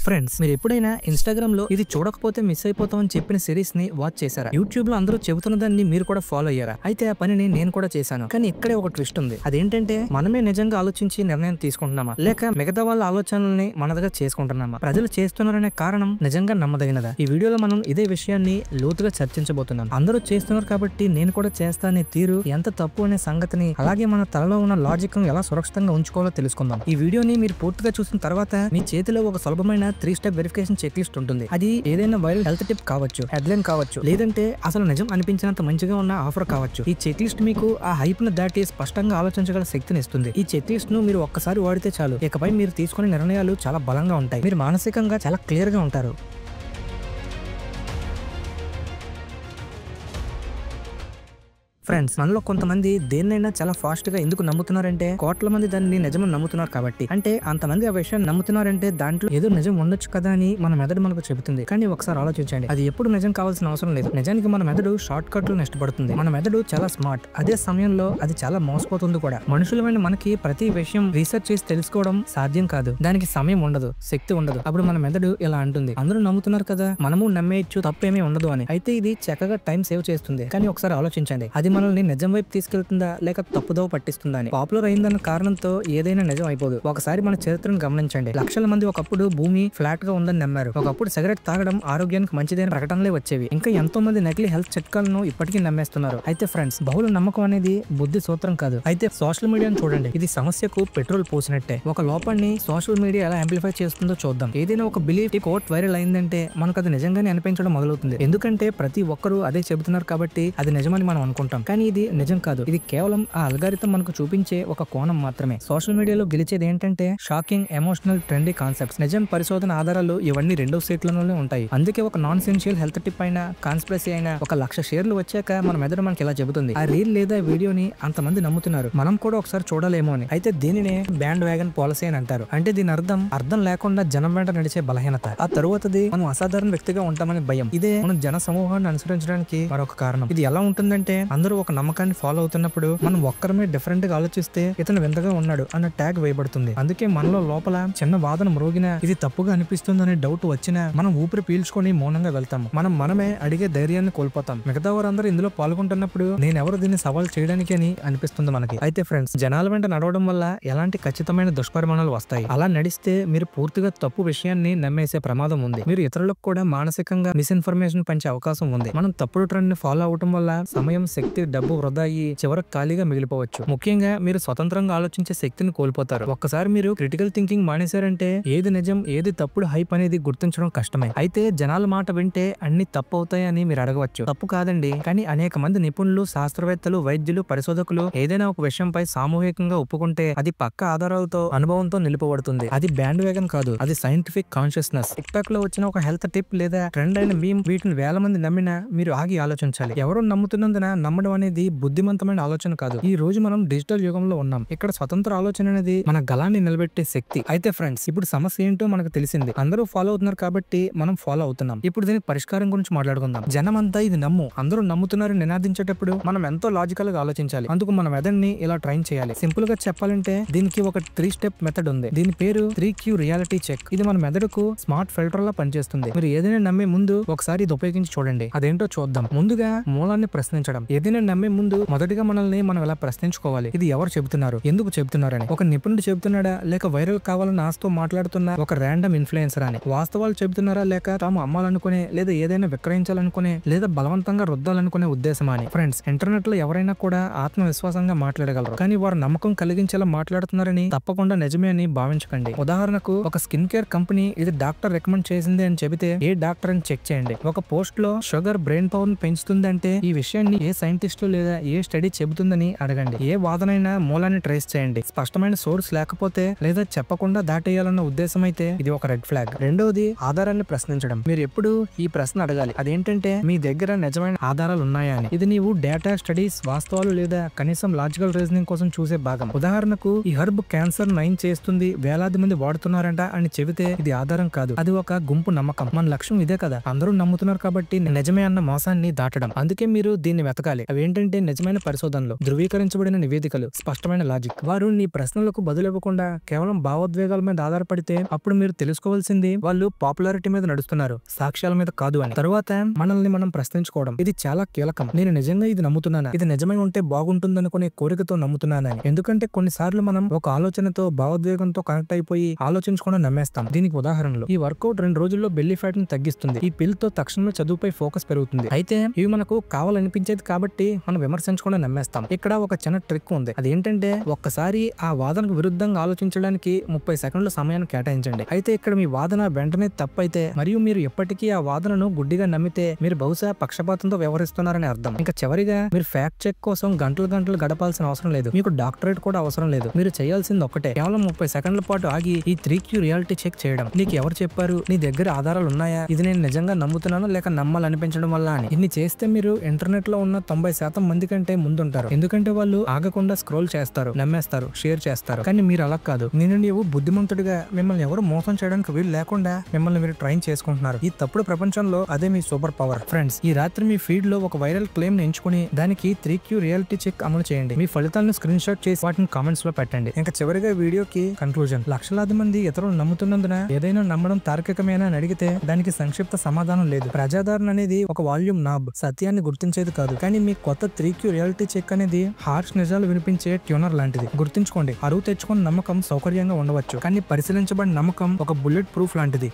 Friends, మీరు ఎప్పుడైనా Instagram లో ఇది చూడకపోతే మిస్ అయిపోతామని చెప్పిన సిరీస్ ని వాచ్ చేశారా? యూట్యూబ్ లో అందరూ చెబుతున్న దాన్ని మీరు కూడా ఫాలో అయ్యారా? అయితే ఆ పనిని నేను కూడా చేశాను. కానీ ఇక్కడే ఒక ట్విస్ట్ ఉంది. అదేంటంటే మనమే నిజంగా ఆలోచించి నిర్ణయం తీసుకుంటున్నామా, లేక మిగతా వాళ్ళ ఆలోచనల్ని మనదిగా చేసుకుంటున్నామా? ప్రజలు చేస్తున్నారనే కారణం నిజంగా నమ్మదగినదా? ఈ వీడియోలో మనం ఇదే విషయాన్ని లోతుగా చర్చించబోతున్నాం. అందరూ చేస్తున్నారు కాబట్టి నేను కూడా చేస్తా అనే తీరు ఎంత తప్పు అనే సంగతిని, అలాగే మన తలలో ఉన్న లాజిక్ ను ఎలా సురక్షితంగా ఉంచుకోవాలో తెలుసుకుందాం. ఈ వీడియోని మీరు పూర్తిగా చూసిన తర్వాత మీ చేతిలో ఒక సులభమైన 3 స్టెప్ వెరిఫికేషన్ చెక్ లిస్ట్ ఉంటుంది. అది ఏదైనా వైరల్ హెల్త్ టిప్ కావచ్చు, హెడ్లైన్ కావచ్చు, లేదంటే అసలు నిజం అనిపించినంత మంచిగా ఉన్న ఆఫర్ కావచ్చు. ఈ చెక్ లిస్ట్ మీకు ఆ హైప్ ను దాటి స్పష్టంగా ఆలోచించగల శక్తిని ఇస్తుంది. ఈ చెక్ లిస్ట్ ను మీరు ఒక్కసారి వాడితే చాలు, ఇకపై మీరు తీసుకునే నిర్ణయాలు చాలా బలంగా ఉంటాయి. మీరు మానసికంగా చాలా క్లియర్ గా ఉంటారు. ఫ్రెండ్స్, మనలో కొంతమంది దేన్నైనా చాలా ఫాస్ట్ గా ఎందుకు నమ్ముతున్నారంటే కోట్ల మంది దాన్ని నిజమని నమ్ముతున్నారు కాబట్టి. అంటే అంతమంది ఆ విషయాన్ని నమ్ముతున్నారంటే దాంట్లో ఏదో నిజం ఉండొచ్చు కదా అని మన మెదడు మనకు చెబుతుంది. కానీ ఒకసారి ఆలోచించండి, అది ఎప్పుడు నిజం కావాల్సిన అవసరం లేదు. నిజానికి మన మెదడు షార్ట్ కట్లను ఇష్టపడుతుంది. మన మెదడు చాలా స్మార్ట్, అదే సమయంలో అది చాలా మోసపోతుంది కూడా. మనుషులమైన మనకి ప్రతి విషయం రీసెర్చ్ చేసి తెలుసుకోవడం సాధ్యం కాదు. దానికి సమయం ఉండదు, శక్తి ఉండదు. అప్పుడు మన మెదడు ఇలా అంటుంది, అందరూ నమ్ముతున్నారు కదా, మనము నమ్మేయచ్చు, తప్పేమీ ఉండదు అని. అయితే ఇది చక్కగా టైం సేవ్ చేస్తుంది. కానీ ఒకసారి ఆలోచించండి, అది మనల్ని నిజం వైపు తీసుకెళ్తుందా లేక తప్పుదోవ పట్టిస్తుందా అని. పాపులర్ అయిందన్న కారణంతో ఏదైనా నిజం అయిపోదు. ఒకసారి మన చరిత్రను గమనించండి. లక్షల మంది ఒకప్పుడు భూమి ఫ్లాట్ గా ఉందని నమ్మారు. ఒకప్పుడు సిగరెట్ తాగడం ఆరోగ్యానికి మంచిదైన ప్రకటనలే వచ్చేవి. ఇంకా ఎంతో మంది నకిలీ హెల్త్ చిట్కాలను ఇప్పటికీ నమ్మేస్తున్నారు. అయితే ఫ్రెండ్స్, బహుళ నమ్మకం అనేది బుద్ధి సూత్రం కాదు. అయితే సోషల్ మీడియాను చూడండి, ఇది సమస్యకు పెట్రోల్ పోసినట్టే. ఒక లోపాన్ని సోషల్ మీడియా ఎలా యాంప్లిఫై చేస్తుందో చూద్దాం. ఏదైనా ఒక బిలీఫ్ కోట్ వైరల్ అయిందంటే మనకు అది నిజంగానే అనిపించడం మొదలవుతుంది. ఎందుకంటే ప్రతి ఒక్కరూ అదే చెబుతున్నారు కాబట్టి అది నిజమని మనం అనుకుంటాం. కానీ ఇది నిజం కాదు. ఇది కేవలం ఆ అల్గారిథం మనకు చూపించే ఒక కోణం మాత్రమే. సోషల్ మీడియాలో గెలిచేది ఏంటంటే షాకింగ్, ఎమోషనల్, ట్రెండీ కాన్సెప్ట్స్. నిజం, పరిశోధన ఆధారాలు ఇవన్నీ రెండో సీట్లలోనే ఉంటాయి. అందుకే ఒక నాన్ సెన్షియల్ హెల్త్ టిప్ అయినా, కాన్స్పిరసీ అయినా 1,00,000 షేర్లు వచ్చాక మన మెదడు మనకి ఇలా చెబుతుంది, ఆ రీల్ లేదా వీడియోని అంతమంది నమ్ముతున్నారు, మనం కూడా ఒకసారి చూడాలేమో అని. అయితే దీనినే బ్యాండ్ వ్యాగన్ పాలసీ అని అంటారు. అంటే దీని అర్థం లేకుండా జనం వెంట నడిచే బలహీనత. ఆ తరువాతది మనం అసాధారణ వ్యక్తిగా ఉంటామని భయం. ఇదే మనం జన సమూహాన్ని అనుసరించడానికి మరొక కారణం. ఇది ఎలా ఉంటుందంటే, అందరూ ఒక నమ్మకాన్ని ఫాలో అవుతున్నప్పుడు మనం ఒక్కరమే డిఫరెంట్ గా ఆలోచిస్తే ఇతను వింతగా ఉన్నాడు అన్న ట్యాగ్ వేయబడుతుంది. అందుకే మనలో లోపల చిన్న వాదన మ్రోగినా, ఇది తప్పుగా అనిపిస్తుందనే డౌట్ వచ్చినా మనం ఊపిరి పీల్చుకొని మౌనంగా వెళ్తాము. మనమే అడిగే ధైర్యాన్ని కోల్పోతాం. మిగతా వారందరూ ఇందులో పాల్గొంటున్నప్పుడు నేనెవరు దీన్ని సవాల్ చేయడానికి అని అనిపిస్తుంది మనకి. అయితే ఫ్రెండ్స్, జనాల వెంట నడవడం వల్ల ఎలాంటి ఖచ్చితమైన దుష్పరిమాణాలు వస్తాయి. అలా నడిస్తే మీరు పూర్తిగా తప్పు విషయాన్ని నమ్మేసే ప్రమాదం ఉంది. మీరు ఇతరులకు కూడా మానసికంగా మిస్ఇన్ఫర్మేషన్ పంచే అవకాశం ఉంది. మనం తప్పుడు ట్రెండ్ ని ఫాలో అవడం వల్ల సమయం, శక్తి, డబ్బు వృధా అయ్యి చివరకు ఖాళీగా మిగిలిపోవచ్చు. ముఖ్యంగా మీరు స్వతంత్రంగా ఆలోచించే శక్తిని కోల్పోతారు. ఒక్కసారి మీరు క్రిటికల్ థింకింగ్ మానేశారంటే ఏది నిజం, ఏది తప్పుడు హైప్ అనేది గుర్తించడం కష్టమే. అయితే జనాల మాట వింటే అన్ని తప్పు అవుతాయని మీరు అడగవచ్చు. తప్పు కాదండి, కానీ అనేక మంది నిపుణులు, శాస్త్రవేత్తలు, వైద్యులు, పరిశోధకులు ఏదైనా ఒక విషయంపై సామూహికంగా ఒప్పుకుంటే అది పక్క ఆధారాలతో, అనుభవంతో నిలుపబడుతుంది. అది బ్యాండ్ వేగన్ కాదు, అది సైంటిఫిక్ కాన్షియస్నెస్. టిక్ టాక్ లో వచ్చిన ఒక హెల్త్ టిప్ లేదా ట్రెండ్ అయిన మీమ్, వీటిని వేల మంది నమ్మినా మీరు ఆగి ఆలోచించాలి. ఎవరో నమ్ముతున్నందున నమ్మడం అనేది బుద్ధిమంతమైన ఆలోచన కాదు. ఈ రోజు మనం డిజిటల్ యుగంలో ఉన్నాం. ఇక్కడ స్వతంత్ర ఆలోచన అనేది మన గలాన్ని నిలబెట్టే శక్తి. అయితే ఫ్రెండ్స్, ఇప్పుడు సమస్య ఏంటో మనకు తెలిసింది. అందరూ ఫాలో అవుతున్నారు కాబట్టి మనం ఫాలో అవుతున్నాం. ఇప్పుడు దీనికి పరిష్కారం గురించి మాట్లాడుకుందాం. జనం అంతా ఇది నమ్ము, అందరూ నమ్ముతున్నారని నినాదించేటప్పుడు మనం ఎంతో లాజికల్ గా ఆలోచించాలి. అందుకు మన మెదడుని ఇలా ట్రైన్ చేయాలి. సింపుల్ గా చెప్పాలంటే దీనికి ఒక 3 స్టెప్ మెథడ్ ఉంది. దీని పేరు 3Q రియాలిటీ చెక్. ఇది మన మెదడుకు స్మార్ట్ ఫిల్టర్ లా పనిచేస్తుంది. మీరు ఏదైనా నమ్మే ముందు ఒకసారి ఇది ఉపయోగించి చూడండి. అదేంటో చూద్దాం. ముందుగా మూలాన్ని ప్రశ్నించడం. ఏదైనా నమ్మే ముందు మొదటిగా మనల్ని మనం ఎలా ప్రశ్నించుకోవాలి, ఇది ఎవరు చెబుతున్నారు, ఎందుకు చెబుతున్నారని. ఒక నిపుణుడు చెబుతున్నాడా, లేక వైరల్ కావాలని ఆశతో మాట్లాడుతున్న ఒక ర్యాండమ్ ఇన్ఫ్లుయెన్సర్ అని. వాస్తవాలు చెబుతున్నారా, లేక తాము అమ్మాలనుకునే, లేదా ఏదైనా విక్రయించాలనుకునే, లేదా బలవంతంగా రుద్దాలనుకునే ఉద్దేశమా అని. ఫ్రెండ్స్, ఇంటర్నెట్ లో ఎవరైనా కూడా ఆత్మవిశ్వాసంగా మాట్లాడగలరు, కానీ వారు నమ్మకం కలిగించేలా మాట్లాడుతున్నారని తప్పకుండా నిజమే అని భావించకండి. ఉదాహరణకు, ఒక స్కిన్ కేర్ కంపెనీ ఇది డాక్టర్ రికమెండ్ చేసింది అని చెబితే ఏ డాక్టర్ అని చెక్ చేయండి. ఒక పోస్ట్ లో షుగర్ బ్రెయిన్ పవర్ ని పెంచుతుంది అంటే ఈ విషయాన్ని ఏ సైంటిస్టు లేదా ఏ స్టడీ చెబుతుందని అడగండి. ఏ వాదనైనా మూలాన్ని ట్రేస్ చేయండి. స్పష్టమైన సోర్స్ లేకపోతే, లేదా చెప్పకుండా దాటేయాలన్న ఉద్దేశం అయితే ఇది ఒక రెడ్ ఫ్లాగ్. రెండోది, ఆధారాన్ని ప్రశ్నించడం. మీరు ఎప్పుడు ఈ ప్రశ్న అడగాలి, అదేంటంటే మీ దగ్గర నిజమైన ఆధారాలు ఉన్నాయా అని. ఇది నీవు డేటా, స్టడీస్, వాస్తవాలు లేదా కనీసం లాజికల్ రీజనింగ్ కోసం చూసే భాగం. ఉదాహరణకు, ఈ హర్బ్ క్యాన్సర్ నయం చేస్తుంది, వేలాది మంది వాడుతున్నారంట అని చెబితే ఇది ఆధారం కాదు, అది ఒక గుంపు నమ్మకం. మన లక్ష్యం ఇదే కదా, అందరూ నమ్ముతున్నారు కాబట్టి నిజమే అన్న మోసాన్ని దాటడం. అందుకే మీరు దీన్ని వెతకాలి. అవి అవేంటంటే నిజమైన పరిశోధనలు, ధృవీకరించబడిన నివేదికలు, స్పష్టమైన లాజిక్. వారు నీ ప్రశ్నలకు బదులివ్వకుండా కేవలం భావోద్వేగాల మీద ఆధారపడితే అప్పుడు మీరు తెలుసుకోవాల్సింది వాళ్ళు పాపులారిటీ మీద నడుస్తున్నారు, సాక్ష్యాల మీద కాదు అని. తరువాత మనల్ని మనం ప్రశ్నించుకోవడం, ఇది చాలా కీలకం. నేను నిజంగా ఇది నమ్ముతున్నానా, ఇది నిజమై ఉంటే బాగుంటుందనుకునే కోరికతో నమ్ముతున్నానని. ఎందుకంటే కొన్నిసార్లు మనం ఒక ఆలోచనతో భావోద్వేగంతో కనెక్ట్ అయిపోయి ఆలోచించకుండా నమ్మేస్తాం. దీనికి ఉదాహరణలు, ఈ వర్కౌట్ 2 రోజుల్లో బెల్లీ ఫ్యాట్ ని తగ్గిస్తుంది, ఈ పిల్ తో తక్షణమే చదువుపై ఫోకస్ పెరుగుతుంది. అయితే ఇవి మనకు కావాలనిపించేది కాబట్టి మనం విమర్శించకుండా నమ్మేస్తాం. ఇక్కడ ఒక చిన్న ట్రిక్ ఉంది. అదేంటంటే ఒక్కసారి ఆ వాదనకు విరుద్ధంగా ఆలోచించడానికి 30 సెకండ్ల సమయాన్ని కేటాయించండి. అయితే ఇక్కడ మీ వాదన వెంటనే తప్పైతే మరియు మీరు ఎప్పటికీ ఆ వాదనను గుడ్డిగా నమ్మితే మీరు బహుశా పక్షపాతంతో వ్యవహరిస్తున్నారని అర్థం. ఇంకా చివరిగా మీరు ఫ్యాక్ట్ చెక్ కోసం గంటలు గడపాల్సిన అవసరం లేదు, మీకు డాక్టరేట్ కూడా అవసరం లేదు. మీరు చేయాల్సింది ఒక్కటే, కేవలం 30 సెకండ్ల పాటు ఆగి ఈ 3Q రియాలిటీ చెక్ చేయడం. నీకు ఎవరు చెప్పారు, నీ దగ్గర ఆధారాలు ఉన్నాయా, ఇది నేను నిజంగా నమ్ముతున్నాను లేక నమ్మాలనిపించడం వల్ల అని. ఇన్ని చేస్తే మీరు ఇంటర్నెట్ లో ఉన్న 90% మంది కంటే ముందుంటారు. ఎందుకంటే వాళ్ళు ఆగకుండా స్క్రోల్ చేస్తారు, నమ్మేస్తారు, షేర్ చేస్తారు. కానీ మీరు అలా కాదు. నీవు బుద్ధిమంతుడిగా, మిమ్మల్ని ఎవరు మోసం చేయడానికి వీలు లేకుండా మిమ్మల్ని మీరు ట్రైన్ చేసుకుంటున్నారు. ఈ తప్పుడు ప్రపంచంలో అదే మీ సూపర్ పవర్. ఫ్రెండ్స్, ఈ రాత్రి మీ ఫీడ్ లో ఒక వైరల్ క్లెయిమ్ ని ఎంచుకుని దానికి 3Q రియాలిటీ చెక్ అమలు చేయండి. మీ ఫలితాలను స్క్రీన్ షాట్ చేసి వాటిని కామెంట్స్ లో పెట్టండి. ఇంకా చివరిగా వీడియోకి కన్క్లూజన్. లక్షలాది మంది ఇతరులు నమ్ముతున్నందున ఏదైనా నమ్మడం తార్కికమేనా అని అడిగితే దానికి సంక్షిప్త సమాధానం లేదు. ప్రజాదరణ అనేది ఒక వాల్యూమ్ నాబ్, సత్యాన్ని గుర్తించేది కాదు. కానీ మీ కొత్త 3Q రియాలిటీ చెక్ అనేది హార్ష్ నిజాలు వినిపించే ట్యూనర్ లాంటిది. గుర్తుంచుకోండి, అరువు తెచ్చుకున్న నమ్మకం సౌకర్యంగా ఉండవచ్చు, కానీ పరిశీలించబడిన నమ్మకం ఒక బుల్లెట్ ప్రూఫ్ లాంటిది.